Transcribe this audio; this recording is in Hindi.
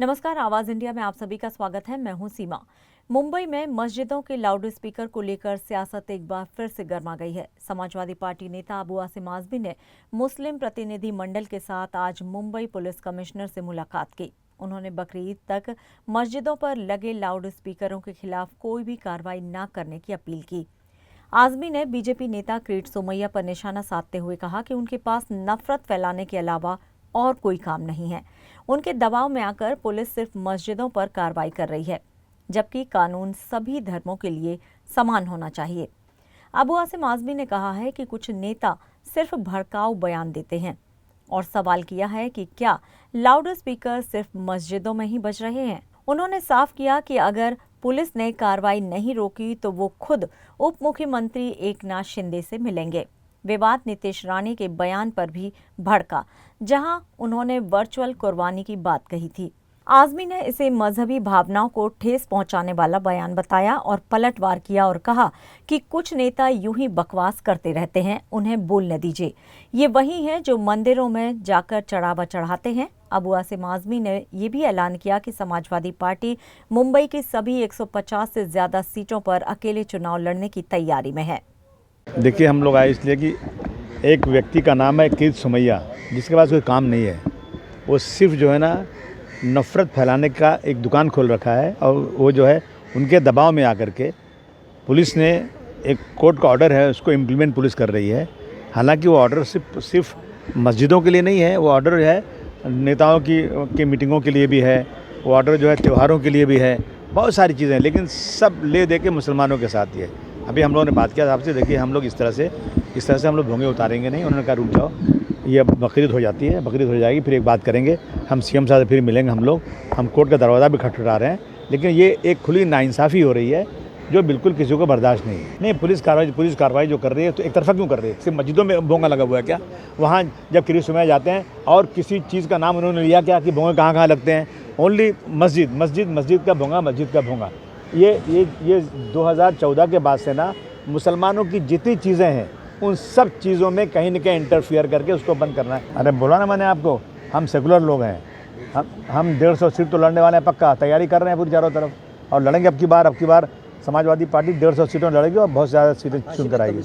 नमस्कार, आवाज इंडिया में आप सभी का स्वागत है। मैं हूं सीमा। मुंबई में मस्जिदों के लाउड स्पीकर को लेकर सियासत एक बार फिर से गर्मा गई है। समाजवादी पार्टी नेता अबू आसिम आजमी ने मुस्लिम प्रतिनिधि मंडल के साथ आज मुंबई पुलिस कमिश्नर से मुलाकात की। उन्होंने बकरीद तक मस्जिदों पर लगे लाउड स्पीकरों के खिलाफ कोई भी कार्रवाई न करने की अपील की। आजमी ने बीजेपी नेता किरीट सोमैया पर निशाना साधते हुए कहा कि उनके पास नफरत फैलाने के अलावा और कोई काम नहीं है। उनके दबाव में आकर पुलिस सिर्फ मस्जिदों पर कार्रवाई कर रही है, जबकि कानून सभी धर्मों के लिए समान होना चाहिए। अबू आसिम आजमी ने कहा है कि कुछ नेता सिर्फ भड़काऊ बयान देते हैं और सवाल किया है कि क्या लाउड स्पीकर सिर्फ मस्जिदों में ही बज रहे हैं। उन्होंने साफ किया कि अगर पुलिस ने कार्रवाई नहीं रोकी तो वो खुद उप मुख्यमंत्री एकनाथ शिंदे से मिलेंगे। विवाद नीतीश राणे के बयान पर भी भड़का, जहां उन्होंने वर्चुअल कुर्बानी की बात कही थी। आजमी ने इसे मजहबी भावनाओं को ठेस पहुंचाने वाला बयान बताया और पलटवार किया और कहा कि कुछ नेता यूं ही बकवास करते रहते हैं, उन्हें बोलने दीजिए। ये वही हैं जो मंदिरों में जाकर चढ़ावा चढ़ाते हैं। अबू आसिम आजमी ने ये भी ऐलान किया कि समाजवादी पार्टी मुंबई की सभी 150 से ज्यादा सीटों पर अकेले चुनाव लड़ने की तैयारी में है। देखिए, हम लोग आए इसलिए कि एक व्यक्ति का नाम है किरीट सोमैया, जिसके पास कोई काम नहीं है। वो सिर्फ जो है ना नफ़रत फैलाने का एक दुकान खोल रखा है और वो जो है उनके दबाव में आकर के पुलिस ने एक कोर्ट का ऑर्डर है उसको इम्प्लीमेंट पुलिस कर रही है। हालांकि वो ऑर्डर सिर्फ मस्जिदों के लिए नहीं है, वो ऑर्डर है नेताओं की मीटिंगों के लिए भी है, वो ऑर्डर जो है त्योहारों के लिए भी है, बहुत सारी चीज़ें हैं, लेकिन सब ले दे के मुसलमानों के साथ ही है। अभी हम लोगों ने बात किया आपसे, देखिए हम लोग इस तरह से हम लोग भोंगे उतारेंगे नहीं। उन्होंने कहा रुक जाओ, ये अब बकरीद हो जाती है, बकरीद हो जाएगी फिर एक बात करेंगे, हम सीएम साहब से फिर मिलेंगे। हम कोर्ट का दरवाज़ा भी खटखटा रहे हैं, लेकिन ये एक खुली नाइंसाफ़ी हो रही है जो बिल्कुल किसी को बर्दाश्त नहीं है। नहीं, पुलिस कार्रवाई जो कर रही है तो एक तरफा क्यों कर रही है? सिर्फ मस्जिदों में भोंगा लगा हुआ है क्या? वहाँ जब किरीट सोमैया जाते हैं और किसी चीज़ का नाम उन्होंने लिया क्या कि भोंगे कहाँ लगते हैं? ओनली मस्जिद का भोंगा, मस्जिद का भोंगा। ये 2014 के बाद से ना मुसलमानों की जितनी चीज़ें हैं उन सब चीज़ों में कहीं न कहीं इंटरफियर करके उसको बंद करना है। अरे बोला ना मैंने आपको, हम सेकुलर लोग हैं, हम 150 सीट तो लड़ने वाले हैं, पक्का तैयारी कर रहे हैं पूरी चारों तरफ, और लड़ेंगे। अब की बार समाजवादी पार्टी 150 सीटों लड़ेगी और बहुत ज़्यादा सीटें चुन कर आएगी।